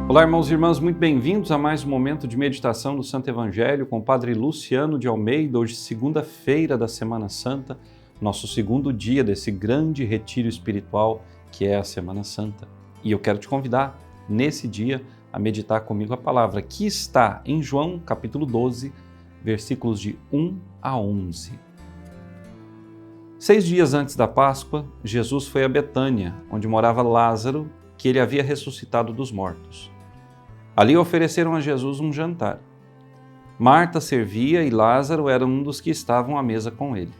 Olá, irmãos e irmãs, muito bem-vindos a mais um momento de meditação do Santo Evangelho com o Padre Luciano de Almeida, hoje segunda-feira da Semana Santa, nosso segundo dia desse grande retiro espiritual que é a Semana Santa. E eu quero te convidar, nesse dia, a meditar comigo a palavra que está em João, capítulo 12, versículos de 1 a 11. 6 dias antes da Páscoa, Jesus foi a Betânia, onde morava Lázaro, que ele havia ressuscitado dos mortos. Ali ofereceram a Jesus um jantar. Marta servia e Lázaro era um dos que estavam à mesa com ele.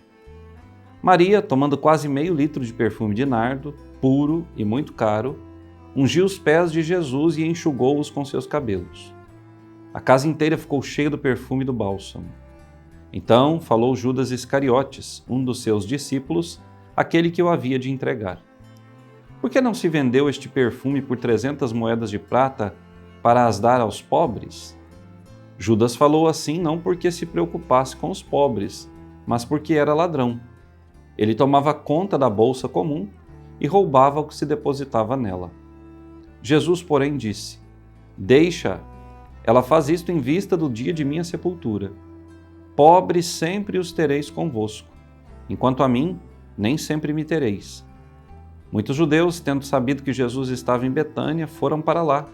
Maria, tomando quase meio litro de perfume de nardo, puro e muito caro, ungiu os pés de Jesus e enxugou-os com seus cabelos. A casa inteira ficou cheia do perfume do bálsamo. Então falou Judas Iscariotes, um dos seus discípulos, aquele que o havia de entregar. Por que não se vendeu este perfume por 300 moedas de prata para as dar aos pobres? Judas falou assim não porque se preocupasse com os pobres, mas porque era ladrão. Ele tomava conta da bolsa comum e roubava o que se depositava nela. Jesus, porém, disse: Deixa, ela faz isto em vista do dia de minha sepultura. Pobres sempre os tereis convosco, enquanto a mim nem sempre me tereis. Muitos judeus, tendo sabido que Jesus estava em Betânia, foram para lá,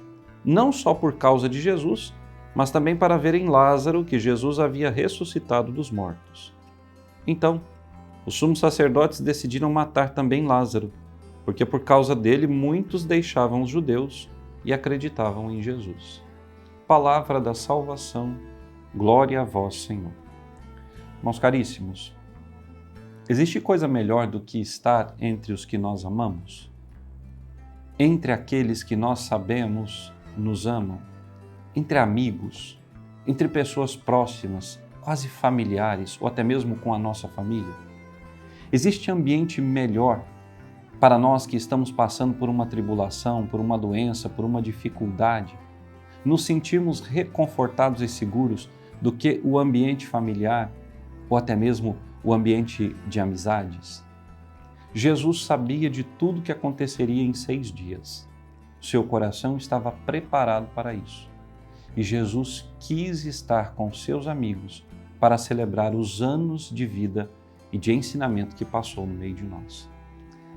não só por causa de Jesus, mas também para verem Lázaro, que Jesus havia ressuscitado dos mortos. Então, os sumos sacerdotes decidiram matar também Lázaro, porque por causa dele muitos deixavam os judeus e acreditavam em Jesus. Palavra da salvação, glória a vós, Senhor. Irmãos caríssimos, existe coisa melhor do que estar entre os que nós amamos? Entre aqueles que nós sabemos nos amam, entre amigos, entre pessoas próximas, quase familiares ou até mesmo com a nossa família? Existe ambiente melhor para nós que estamos passando por uma tribulação, por uma doença, por uma dificuldade, nos sentirmos reconfortados e seguros do que o ambiente familiar ou até mesmo o ambiente de amizades? Jesus sabia de tudo que aconteceria em 6 dias. Seu coração estava preparado para isso. E Jesus quis estar com seus amigos para celebrar os anos de vida e de ensinamento que passou no meio de nós.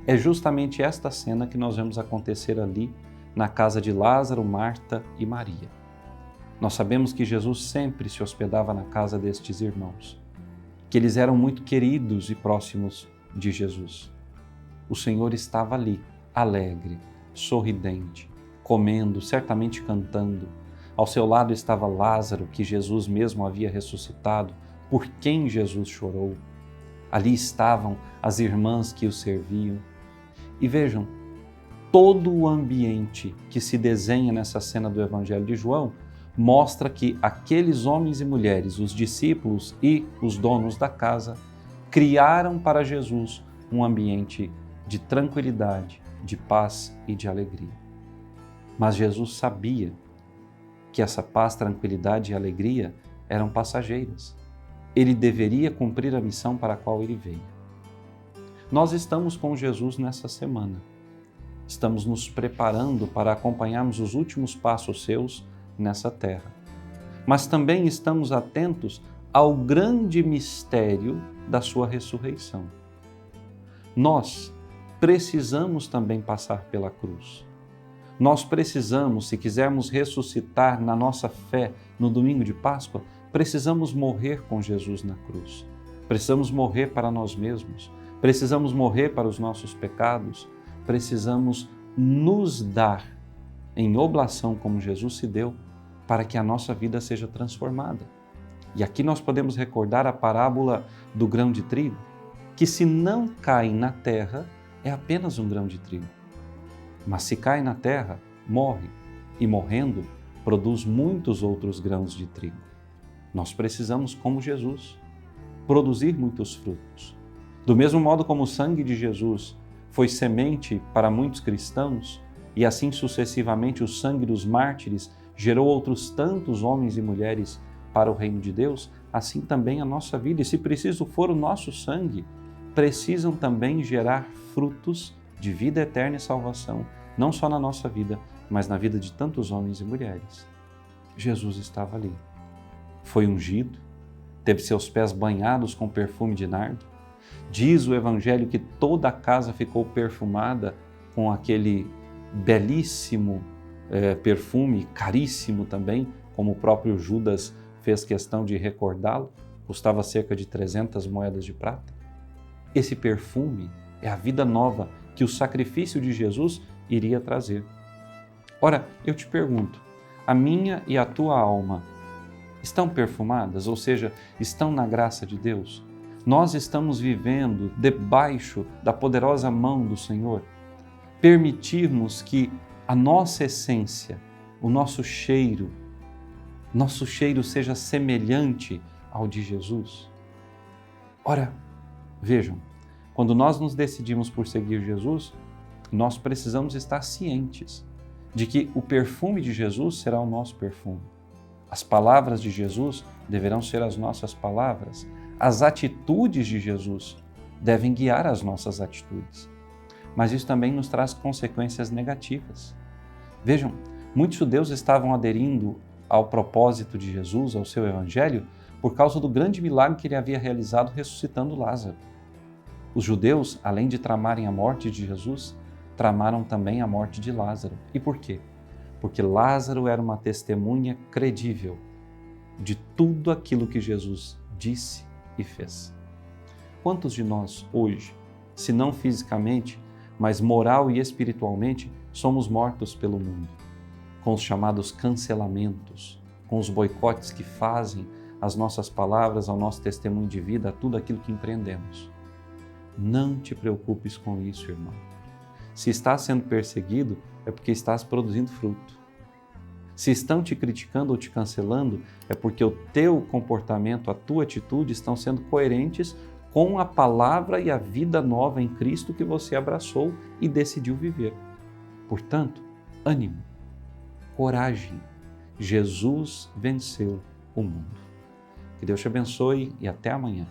É justamente esta cena que nós vemos acontecer ali na casa de Lázaro, Marta e Maria. Nós sabemos que Jesus sempre se hospedava na casa destes irmãos, que eles eram muito queridos e próximos de Jesus. O Senhor estava ali, alegre, sorridente, comendo, certamente cantando. Ao seu lado estava Lázaro, que Jesus mesmo havia ressuscitado, por quem Jesus chorou. Ali estavam as irmãs que o serviam. E vejam, todo o ambiente que se desenha nessa cena do Evangelho de João mostra que aqueles homens e mulheres, os discípulos e os donos da casa, criaram para Jesus um ambiente de tranquilidade, de paz e de alegria. Mas Jesus sabia que essa paz, tranquilidade e alegria eram passageiras. Ele deveria cumprir a missão para a qual ele veio. Nós estamos com Jesus nessa semana. Estamos nos preparando para acompanharmos os últimos passos seus nessa terra. Mas também estamos atentos ao grande mistério da sua ressurreição. Nós precisamos também passar pela cruz. Nós precisamos, se quisermos ressuscitar na nossa fé no domingo de Páscoa, precisamos morrer com Jesus na cruz. Precisamos morrer para nós mesmos, precisamos morrer para os nossos pecados, precisamos nos dar em oblação como Jesus se deu, para que a nossa vida seja transformada. E aqui nós podemos recordar a parábola do grão de trigo, que se não cai na terra, é apenas um grão de trigo. Mas se cai na terra, morre, e morrendo, produz muitos outros grãos de trigo. Nós precisamos, como Jesus, produzir muitos frutos. Do mesmo modo como o sangue de Jesus foi semente para muitos cristãos, e assim sucessivamente o sangue dos mártires gerou outros tantos homens e mulheres para o reino de Deus, assim também a nossa vida, e se preciso for o nosso sangue, precisam também gerar frutos de vida eterna e salvação, não só na nossa vida, mas na vida de tantos homens e mulheres. Jesus estava ali. Foi ungido, teve seus pés banhados com perfume de nardo. Diz o Evangelho que toda a casa ficou perfumada com aquele belíssimo perfume, caríssimo também, como o próprio Judas fez questão de recordá-lo, custava cerca de 300 moedas de prata. Esse perfume é a vida nova que o sacrifício de Jesus iria trazer. Ora, eu te pergunto, a minha e a tua alma estão perfumadas, ou seja, estão na graça de Deus? Nós estamos vivendo debaixo da poderosa mão do Senhor? Permitirmos que a nossa essência, o nosso cheiro seja semelhante ao de Jesus? Ora, vejam, quando nós nos decidimos por seguir Jesus, nós precisamos estar cientes de que o perfume de Jesus será o nosso perfume. As palavras de Jesus deverão ser as nossas palavras. As atitudes de Jesus devem guiar as nossas atitudes. Mas isso também nos traz consequências negativas. Vejam, muitos judeus estavam aderindo ao propósito de Jesus, ao seu evangelho, por causa do grande milagre que ele havia realizado ressuscitando Lázaro. Os judeus, além de tramarem a morte de Jesus, tramaram também a morte de Lázaro. E por quê? Porque Lázaro era uma testemunha credível de tudo aquilo que Jesus disse e fez. Quantos de nós hoje, se não fisicamente, mas moral e espiritualmente, somos mortos pelo mundo, com os chamados cancelamentos, com os boicotes que fazem às nossas palavras, ao nosso testemunho de vida, a tudo aquilo que empreendemos? Não te preocupes com isso, irmão. Se estás sendo perseguido, é porque estás produzindo fruto. Se estão te criticando ou te cancelando, é porque o teu comportamento, a tua atitude estão sendo coerentes com a palavra e a vida nova em Cristo que você abraçou e decidiu viver. Portanto, ânimo, coragem. Jesus venceu o mundo. Que Deus te abençoe e até amanhã.